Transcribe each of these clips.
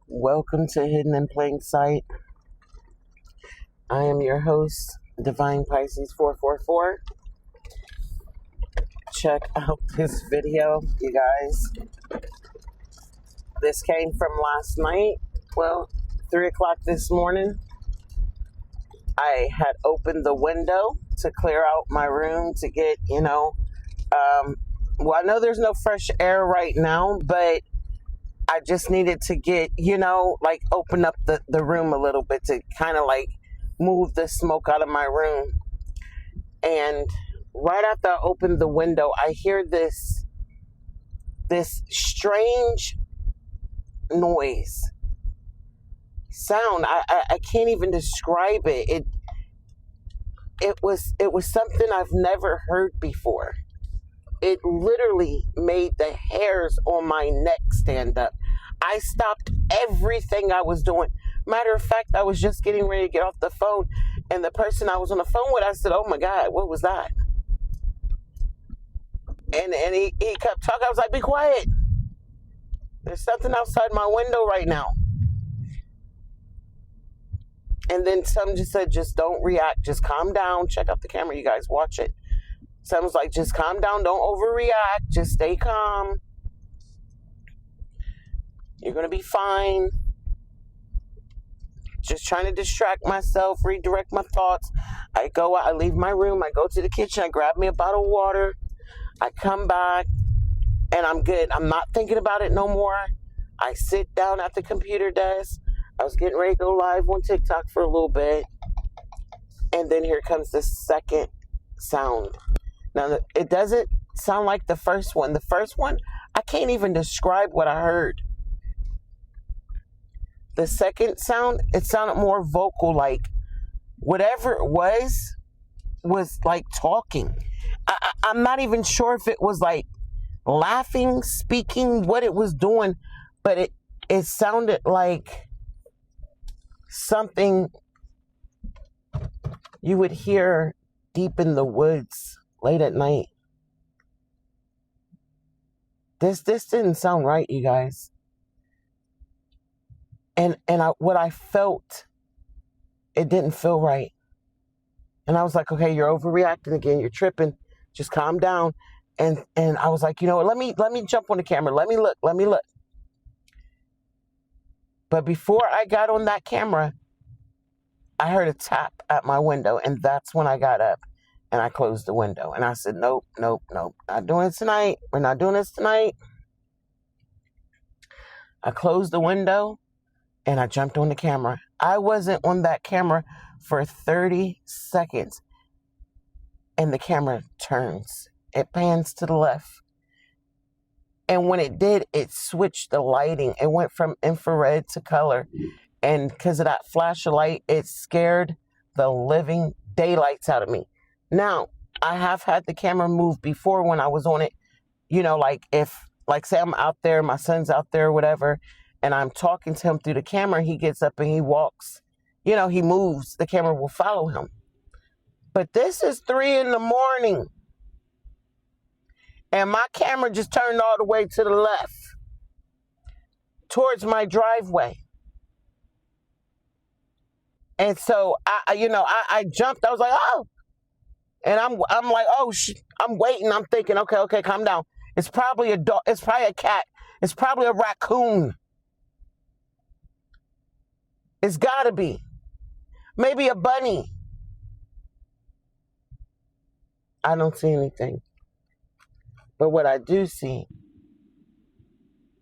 Welcome to Hidden in Plain Sight. I am your host, Divine Pisces 444. Check out this video, you guys. This came from last night. Well, 3 o'clock this morning. I had opened the window to clear out my room to get, I know there's no fresh air right now, but I just needed to get, open up the room a little bit to kind of move the smoke out of my room. And right after I opened the window, I hear this strange noise, sound. I can't even describe it. It was something I've never heard before. It literally made the hairs on my neck stand up. I stopped everything I was doing. Matter of fact, I was just getting ready to get off the phone, and the person I was on the phone with, I said, "Oh my God, what was that?" And he kept talking. I was like, "Be quiet. There's something outside my window right now." And then some just said, "Just don't react. Just calm down. Check out the camera, you guys. Watch it." Someone's like, "Just calm down. Don't overreact. Just stay calm. You're going to be fine." Just trying to distract myself, redirect my thoughts. I go out, I leave my room, I go to the kitchen, I grab me a bottle of water, I come back, and I'm good. I'm not thinking about it no more. I sit down at the computer desk. I was getting ready to go live on TikTok for a little bit. And then here comes the second sound. Now, it doesn't sound like the first one. The first one, I can't even describe what I heard. The second sound, it sounded more vocal, like whatever it was like talking. I'm not even sure if it was like laughing, speaking, what it was doing, but it sounded like something you would hear deep in the woods late at night. This didn't sound right, you guys. And what I felt, it didn't feel right. And I was like, "Okay, you're overreacting again. You're tripping. Just calm down." And I was like, "You know what? Let me jump on the camera. Let me look. But before I got on that camera, I heard a tap at my window, and that's when I got up and I closed the window. And I said, nope, not doing it tonight. We're not doing this tonight. I closed the window and I jumped on the camera. I wasn't on that camera for 30 seconds. And the camera turns. It pans to the left. And when it did, it switched the lighting. It went from infrared to color. And because of that flash of light, it scared the living daylights out of me. Now, I have had the camera move before when I was on it. Say I'm out there, my son's out there, whatever, and I'm talking to him through the camera, he gets up and he walks. He moves. The camera will follow him. But this is 3 a.m. and my camera just turned all the way to the left towards my driveway. And so I jumped. I was like, "Oh," and I'm like, "Oh, I'm waiting. I'm thinking, okay, calm down. It's probably a dog. It's probably a cat. It's probably a raccoon. It's gotta be. Maybe a bunny." I don't see anything. But what I do see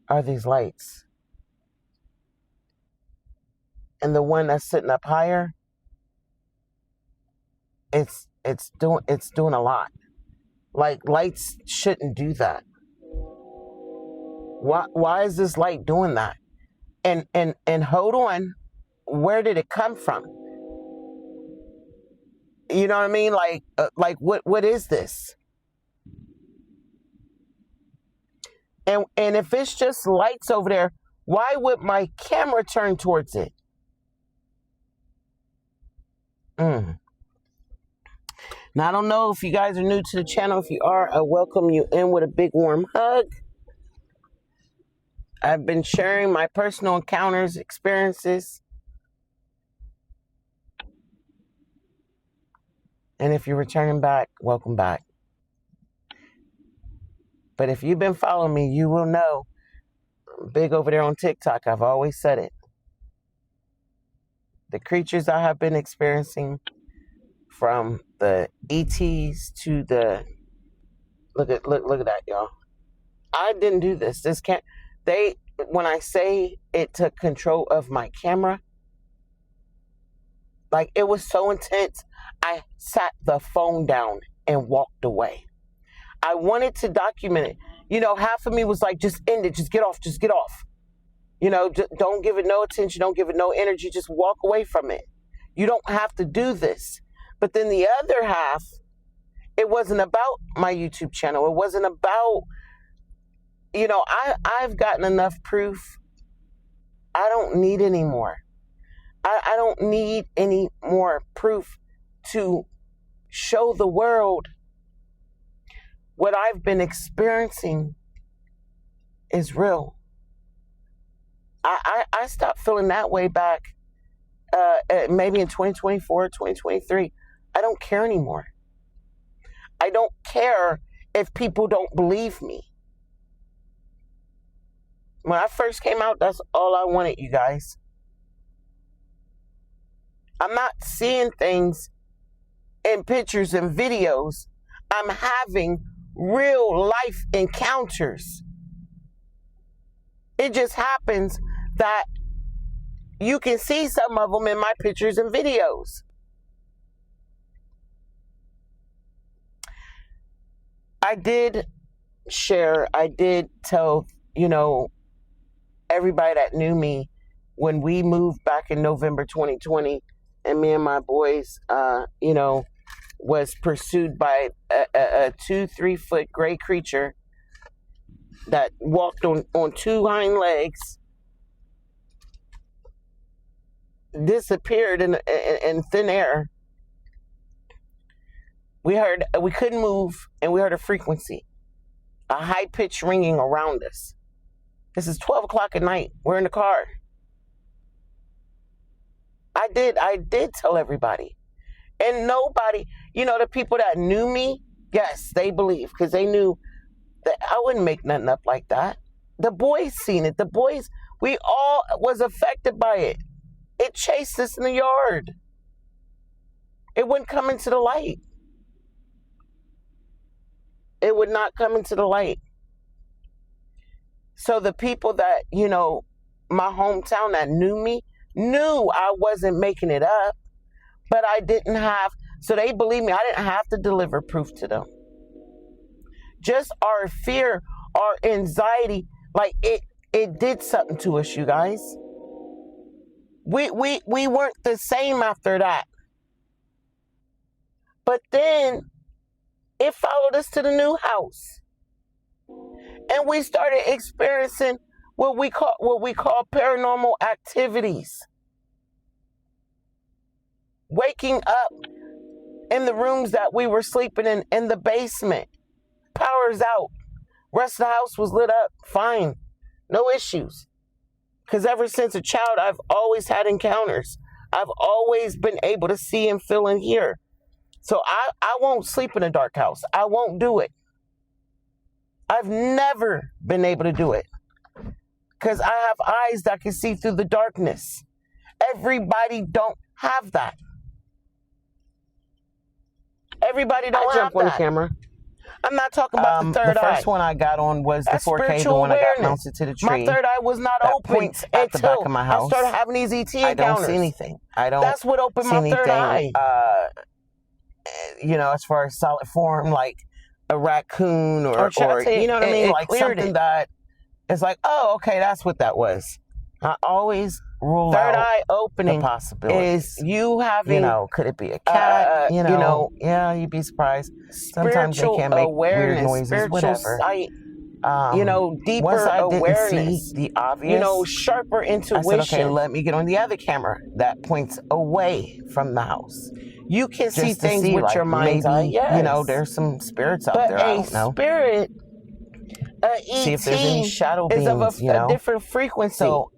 are these lights. And the one that's sitting up higher, it's doing a lot. Like, lights shouldn't do that. Why is this light doing that? And hold on, where did it come from? You know what I mean? What is this? And if it's just lights over there, why would my camera turn towards it? Now, I don't know if you guys are new to the channel. If you are, I welcome you in with a big warm hug. I've been sharing my personal encounters, experiences. And if you're returning back, welcome back. But if you've been following me, you will know I'm big over there on TikTok. I've always said it. The creatures I have been experiencing, from the ETs to the look at that, y'all. I didn't do this. This can't. When I say it took control of my camera, like it was so intense, I sat the phone down and walked away. I wanted to document it. You know, half of me was like, just end it, just get off. You know, don't give it no attention, don't give it no energy, just walk away from it. You don't have to do this. But then the other half, it wasn't about my YouTube channel. It wasn't about, you know, I've gotten enough proof. I don't need any more. I don't need any more proof to show the world what I've been experiencing is real. I stopped feeling that way back maybe in 2024, 2023. I don't care anymore. I don't care if people don't believe me. When I first came out, that's all I wanted, you guys. I'm not seeing things in pictures and videos. I'm having real life encounters. It just happens that you can see some of them in my pictures and videos. I did tell, you know, everybody that knew me when we moved back in November 2020, and me and my boys, you know, was pursued by a 2-3 foot gray creature that walked on two hind legs, disappeared in thin air. We couldn't move, and we heard a frequency, a high-pitched ringing around us. This is 12 o'clock at night. We're in the car. I did tell everybody. And nobody, you know, the people that knew me, yes, they believed, because they knew that I wouldn't make nothing up like that. The boys seen it. The boys, we all was affected by it. It chased us in the yard. It wouldn't come into the light. It would not come into the light. So the people that, you know, my hometown that knew me, knew I wasn't making it up, but I didn't have, so they believe me, I didn't have to deliver proof to them. Just our fear, our anxiety, like it did something to us, you guys. We weren't the same after that. But then it followed us to the new house. And we started experiencing what we call paranormal activities. Waking up in the rooms that we were sleeping in the basement. Power's out. Rest of the house was lit up. Fine. No issues. Because ever since a child, I've always had encounters. I've always been able to see and feel and hear. So I won't sleep in a dark house. I won't do it. I've never been able to do it. Because I have eyes that can see through the darkness. Everybody don't have that. Everybody don't have that. I jump on the camera. I'm not talking about the third eye. The first one I got on was the 4K, the one I got mounted to the tree. My third eye was not open at the back of my house. I started having these ET encounters. I don't see anything. That's what opened my third eye. You know, as far as solid form, like a raccoon or you know what I mean? Like something that is like, oh, okay, that's what that was. I always rule third out eye opening the possibilities. Is you having, you know, could it be a cat? You know, yeah, you'd be surprised. Sometimes they can make weird noises, whatever. Sight, you know, deeper once I awareness. Didn't see the obvious, you know, sharper intuition. I said, okay, let me get on the other camera that points away from the house. You can Just see things with like your mind's eye. Yes. You know, there's some spirits out there. I don't know. see if there's any shadow beings, of a different frequency. So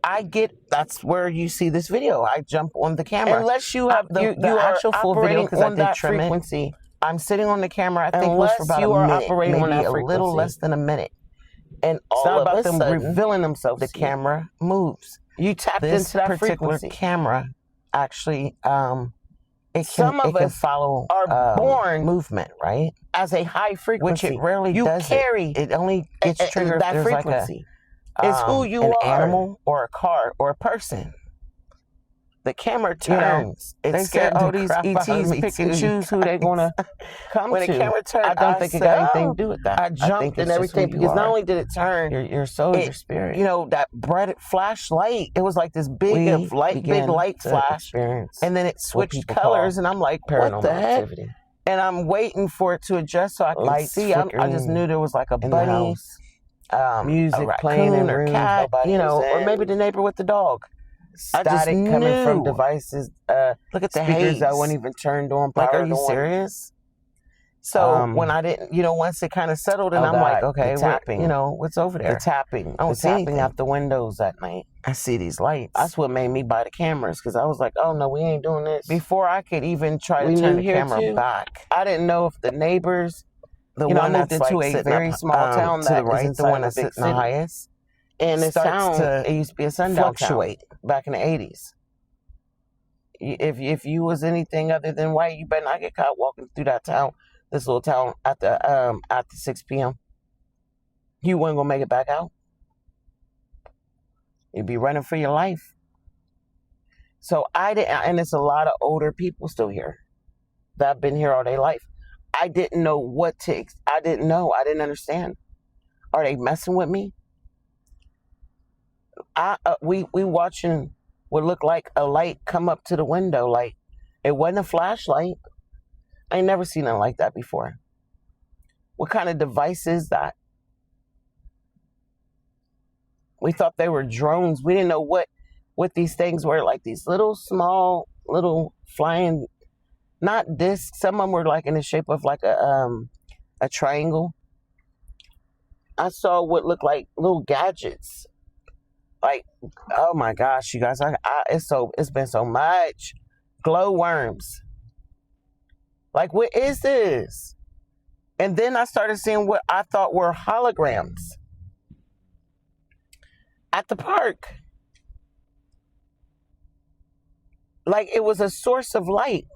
that's where you see this video. I jump on the camera. Unless you have the actual full video, because I did trim frequency. I'm sitting on the camera. I think it was for about a minute, maybe a little less than a minute. And it's not about them revealing themselves. The camera moves. You tapped this into that particular frequency. Camera actually, some of us follow are born movement, right? As a high frequency, which it rarely does. It only gets triggered that if there's frequency. Like it's who you an are. Animal or a car or a person. The camera turns. They said, "Oh, these ETs pick and choose who they're gonna come when to." The camera turned, I don't think it got anything to do with that. I jumped and everything because not only did it turn, your soul, your spirit. That bright flashlight. It was like this big light flash, and then it switched colors, and I'm like, "What the heck?" Activity. And I'm waiting for it to adjust so I can see. I just knew there was like a bunny, music playing in or cat, or maybe the neighbor with the dog. Static I just knew. Coming from devices. Look at the speakers that weren't even turned on. Like, are you serious? So when I didn't, once it kind of settled, and I'm like, okay, tapping. What's over there? The tapping. I was tapping out the windows at night. I see these lights. That's what made me buy the cameras, because I was like, oh no, we ain't doing this. Before I could even try to turn the camera back, I didn't know if the neighbors. The one I moved that's into like a very small town to that the right, isn't the one that's sitting the highest, and it starts to it used to be a sundown fluctuate town back in the 80s. If you was anything other than white, you better not get caught walking through that town, this little town after 6 p.m. You weren't gonna make it back out. You'd be running for your life. So I didn't, and it's a lot of older people still here that have been here all their life. I didn't know what to. I didn't know. I didn't understand. Are they messing with me? We watching what looked like a light come up to the window. Like, it wasn't a flashlight. I ain't never seen nothing like that before. What kind of device is that? We thought they were drones. We didn't know what these things were. Like these little small, little flying, not discs. Some of them were like in the shape of like a triangle. I saw what looked like little gadgets. Like, oh my gosh, you guys! It's been so much. Glowworms. Like, what is this? And then I started seeing what I thought were holograms at the park. Like, it was a source of light,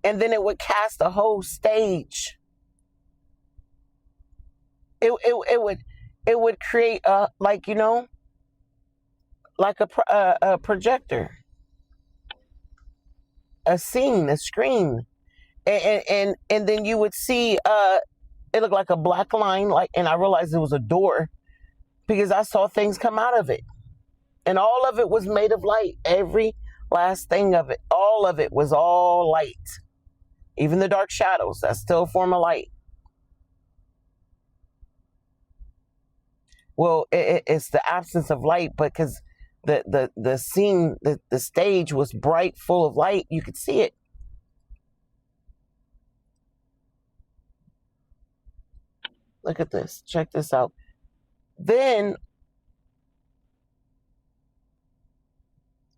and then it would cast a whole stage. It would create a, like, like a projector, a scene, a screen, and then you would see it looked like a black line, like, and I realized it was a door because I saw things come out of it, and all of it was made of light. Every last thing of it, all of it was all light, even the dark shadows. That's still a form of light. Well, it's the absence of light, because the scene, the stage was bright, full of light. You could see it. Look at this. Check this out. Then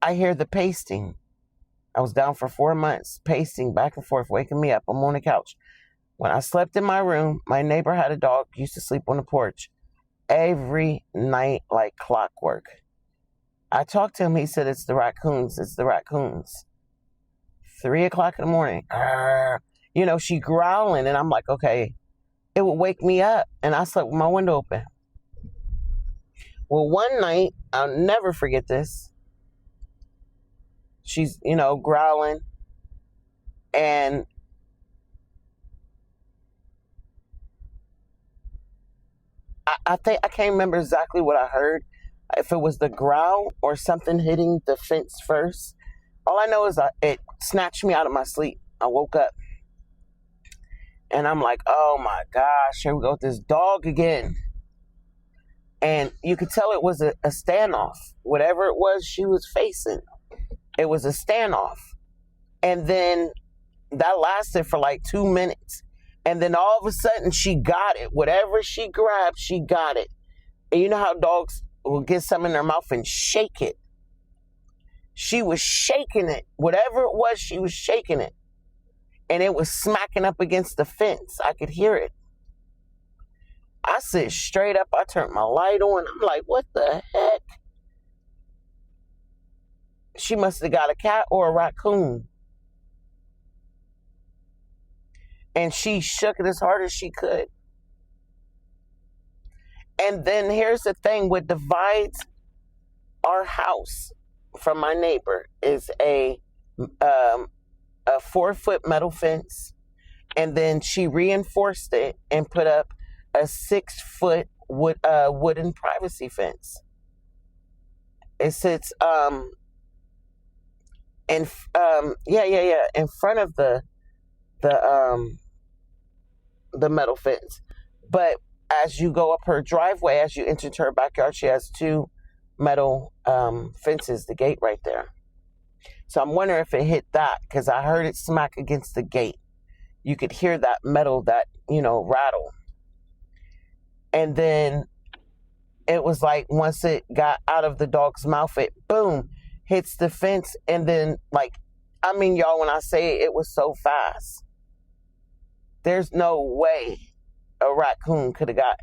I hear the pasting. I was down for 4 months, pasting back and forth, waking me up. I'm on the couch. When I slept in my room, my neighbor had a dog, used to sleep on the porch every night like clockwork. I talked to him. He said, it's the raccoons. It's the raccoons. 3 o'clock in the morning. She growling. And I'm like, okay. It would wake me up. And I slept with my window open. Well, one night, I'll never forget this. She's, growling. And I think, I can't remember exactly what I heard. If it was the growl or something hitting the fence first. All I know is it snatched me out of my sleep. I woke up. And I'm like, oh my gosh, here we go with this dog again. And you could tell it was a standoff. Whatever it was she was facing, it was a standoff. And then that lasted for like 2 minutes. And then all of a sudden she got it. Whatever she grabbed, she got it. And you know how dogs will get something in their mouth and shake it? She was shaking it. Whatever it was, she was shaking it. And it was smacking up against the fence. I could hear it. I sit straight up. I turned my light on. I'm like, what the heck? She must have got a cat or a raccoon. And she shook it as hard as she could. And then here's the thing, what divides our house from my neighbor is a 4-foot metal fence, and then she reinforced it and put up a 6-foot wooden privacy fence. It sits in front of the metal fence, but as you go up her driveway, as you enter her backyard, she has 2 metal fences, the gate right there. So I'm wondering if it hit that, because I heard it smack against the gate. You could hear that metal, that, rattle. And then it was like once it got out of the dog's mouth, it boom, hits the fence. And then y'all, when I say it was so fast, there's no way a raccoon could have got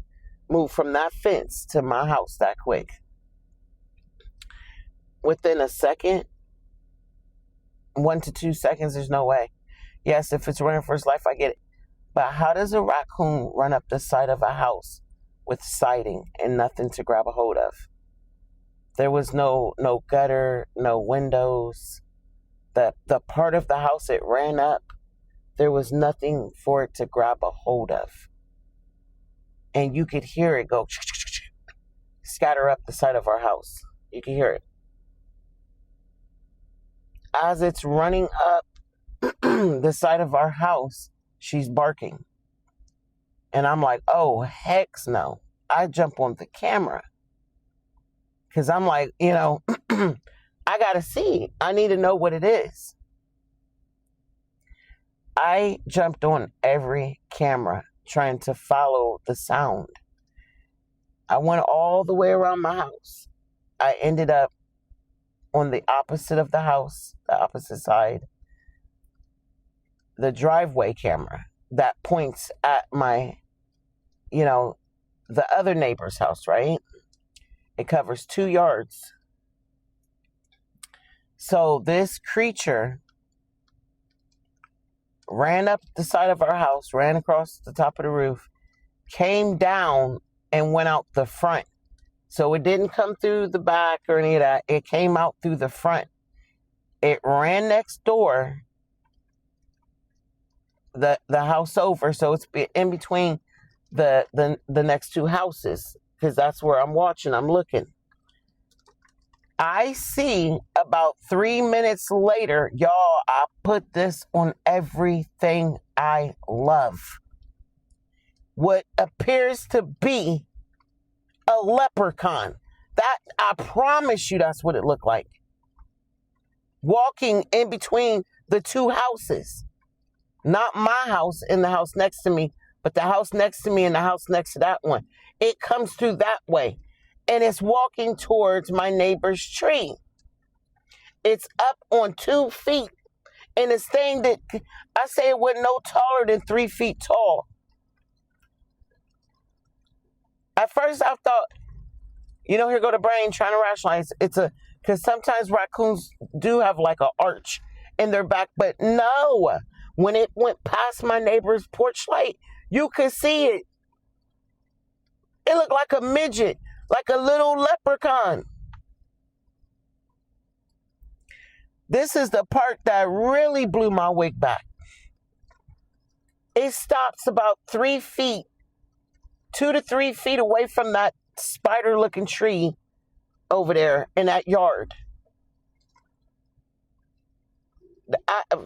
moved from that fence to my house that quick. Within a second, 1 to 2 seconds, there's no way. Yes, if it's running for its life, I get it. But how does a raccoon run up the side of a house with siding and nothing to grab a hold of? There was no gutter, no windows. The part of the house it ran up, there was nothing for it to grab a hold of. And you could hear it go scatter up the side of our house. You could hear it. As it's running up the side of our house, she's barking. And I'm like, oh, heck no. I jump on the camera. Because I'm like, I got to see. I need to know what it is. I jumped on every camera trying to follow the sound. I went all the way around my house. I ended up on the opposite of the house, the opposite side, the driveway camera that points at my, the other neighbor's house, right? It covers 2 yards. So this creature ran up the side of our house, ran across the top of the roof, came down and went out the front. So it didn't come through the back or any of that. It came out through the front. It ran next door, the house over. So it's in between the next 2 houses, because that's where I'm watching. I'm looking. I see about 3 minutes later, y'all, I put this on everything I love. What appears to be a leprechaun. That, I promise you, that's what it looked like. Walking in between the 2 houses. Not my house and the house next to me, but the house next to me and the house next to that one. It comes through that way. And it's walking towards my neighbor's tree. It's up on 2 feet. And this thing that, I say it wasn't no taller than 3 feet tall. At first I thought, here go the brain trying to rationalize. Because sometimes raccoons do have like an arch in their back. But no, when it went past my neighbor's porch light, you could see it. It looked like a midget, like a little leprechaun. This is the part that really blew my wig back. It stops about 3 feet, 2 to 3 feet away from that spider-looking tree over there in that yard.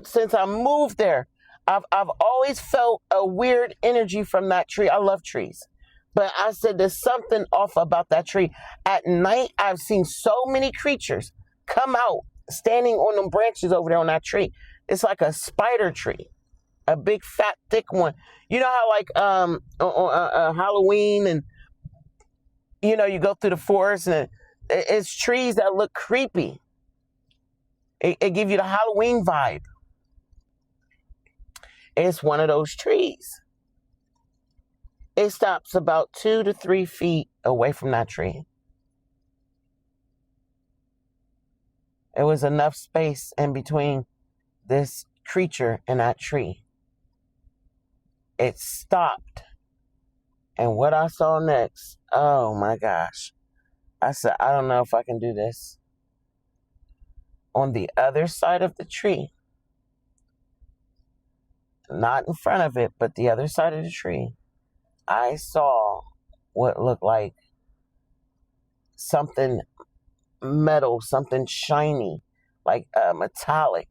Since I moved there, I've always felt a weird energy from that tree. I love trees. But I said there's something off about that tree. At night, I've seen so many creatures come out, standing on them branches over there on that tree. It's like a spider tree. A big, fat, thick one. You know how on Halloween and you go through the forest and it's trees that look creepy. It gives you the Halloween vibe. It's one of those trees. It stops about 2 to 3 feet away from that tree. It was enough space in between this creature and that tree. It stopped. And what I saw next, oh my gosh. I said, I don't know if I can do this. On the other side of the tree, not in front of it, but the other side of the tree, I saw what looked like something metal, something shiny, like metallic.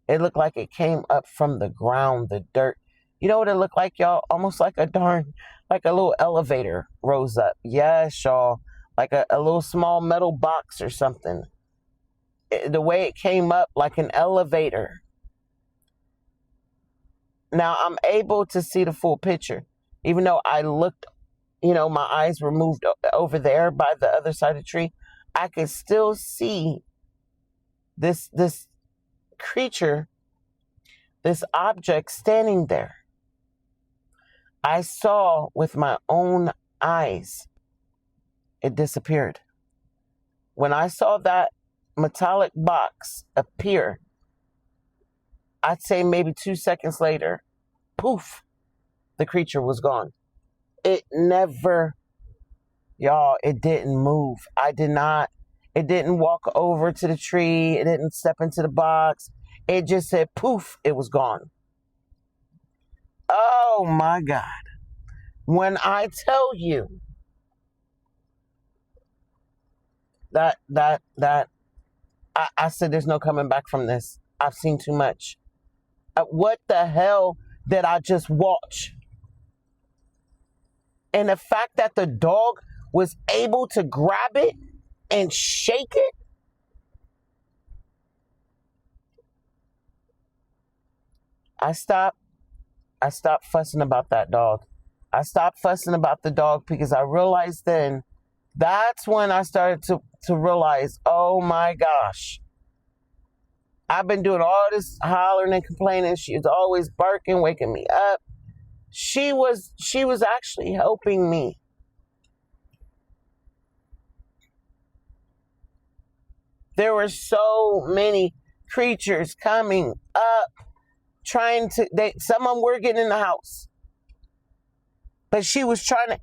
It looked like it came up from the ground, the dirt. You know what it looked like, y'all? Almost like a little elevator rose up. Yes, y'all. Like a little small metal box or something. The way it came up like an elevator. Now, I'm able to see the full picture. Even though I looked, my eyes were moved over there by the other side of the tree, I could still see this creature, this object standing there. I saw with my own eyes, it disappeared. When I saw that metallic box appear, I'd say maybe 2 seconds later, poof, the creature was gone. It never, y'all, it didn't move. It didn't walk over to the tree. It didn't step into the box. It just said, poof, it was gone. Oh my God. When I tell you that I said, there's no coming back from this. I've seen too much. What the hell did I just watch? And the fact that the dog was able to grab it and shake it. I stopped fussing about that dog. I stopped fussing about the dog because I realized then, that's when I started to realize, oh my gosh. I've been doing all this hollering and complaining. She was always barking, waking me up. She was actually helping me. There were so many creatures coming up, some of them were getting in the house. But she was trying to,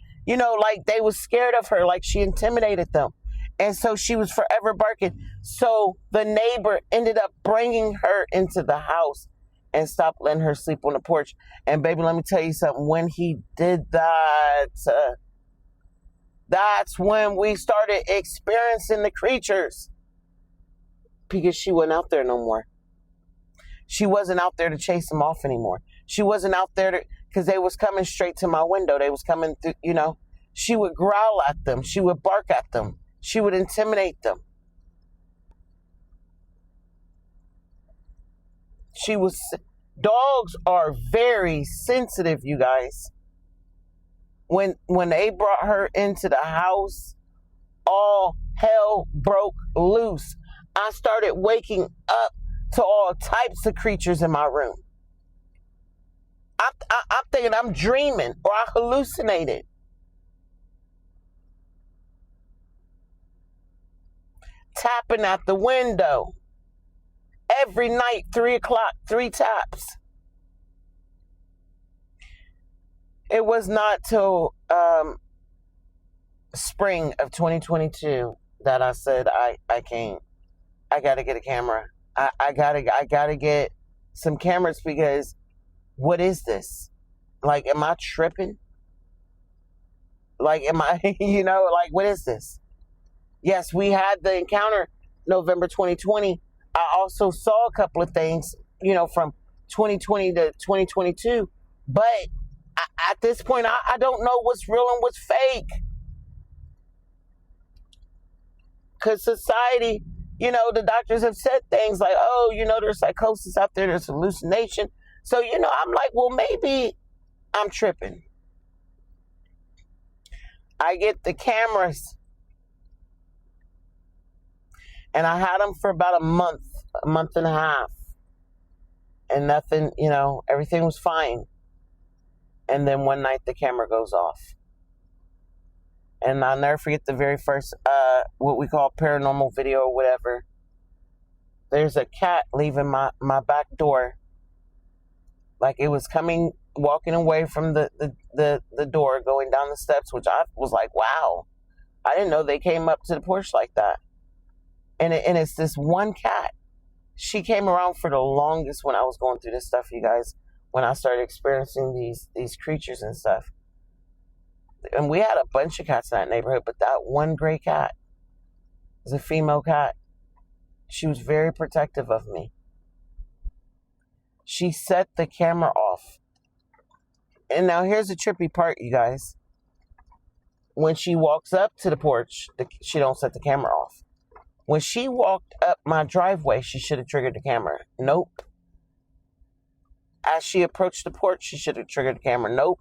like they was scared of her, like she intimidated them. And so she was forever barking. So the neighbor ended up bringing her into the house and stopped letting her sleep on the porch. And baby, let me tell you something. When he did that, that's when we started experiencing the creatures. Because she wasn't out there no more. She wasn't out there to chase them off anymore. She wasn't out there because they was coming straight to my window. They was coming through, She would growl at them. She would bark at them. She would intimidate them. Dogs are very sensitive, you guys. When they brought her into the house, all hell broke loose. I started waking up to all types of creatures in my room. I'm thinking I'm dreaming or I hallucinated. Tapping at the window. Every night, 3 o'clock, 3 taps. It was not till spring of 2022 that I said I can't. I gotta get a camera. I gotta get some cameras because what is this? Like, am I tripping? Like, am I, like, what is this? Yes, we had the encounter November 2020. I also saw a couple of things, from 2020 to 2022. But at this point, I don't know what's real and what's fake. Because society, the doctors have said things like, oh, there's psychosis out there, there's hallucination. So, I'm like, well, maybe I'm tripping. I get the cameras, and I had them for about a month and a half, and nothing, everything was fine. And then one night the camera goes off. And I'll never forget the very first, what we call paranormal video or whatever. There's a cat leaving my back door. Like it was walking away from the door, going down the steps, which I was like, wow. I didn't know they came up to the porch like that. And it's this one cat. She came around for the longest when I was going through this stuff, you guys, when I started experiencing these creatures and stuff. And we had a bunch of cats in that neighborhood, but that one gray cat was a female cat. She was very protective of me. She set the camera off. And now here's the trippy part, you guys. When she walks up to the porch, she don't set the camera off. When she walked up my driveway, she should have triggered the camera. Nope. As she approached the porch, she should have triggered the camera. Nope.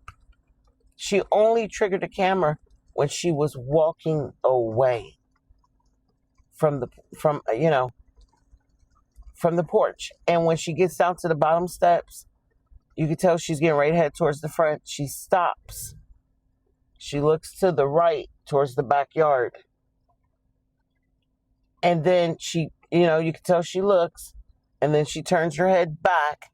She only triggered the camera when she was walking away from the porch. And when she gets down to the bottom steps, you can tell she's getting ready to head towards the front. She stops. She looks to the right towards the backyard. And then you can tell she looks, and then she turns her head back,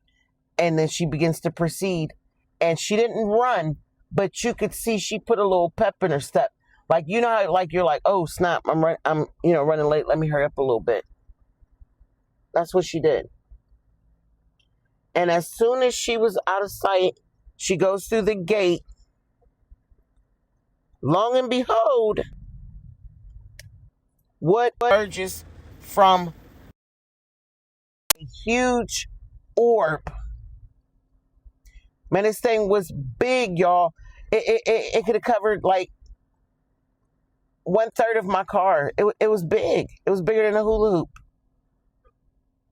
and then she begins to proceed. And she didn't run, but you could see she put a little pep in her step. Like, how, like, you're like, oh, snap, I'm running late. Let me hurry up a little bit. That's what she did. And as soon as she was out of sight, she goes through the gate. Long and behold, what emerges from a huge orb. Man, this thing was big, y'all. It could have covered like 1/3 of my car. It was big. It was bigger than a hula hoop.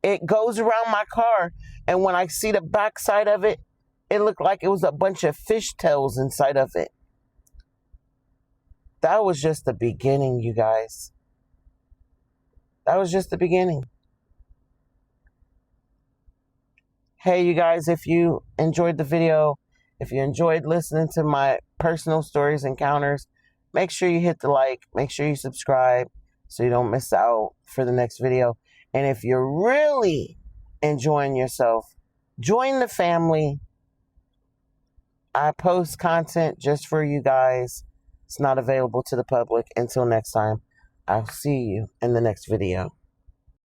It goes around my car, and when I see the backside of it, it looked like it was a bunch of fishtails inside of it. That was just the beginning, you guys. That was just the beginning. Hey, you guys, if you enjoyed the video, if you enjoyed listening to my personal stories, encounters, make sure you hit the like, make sure you subscribe so you don't miss out for the next video. And if you're really enjoying yourself, join the family. I post content just for you guys. It's not available to the public. Until next time, I'll see you in the next video.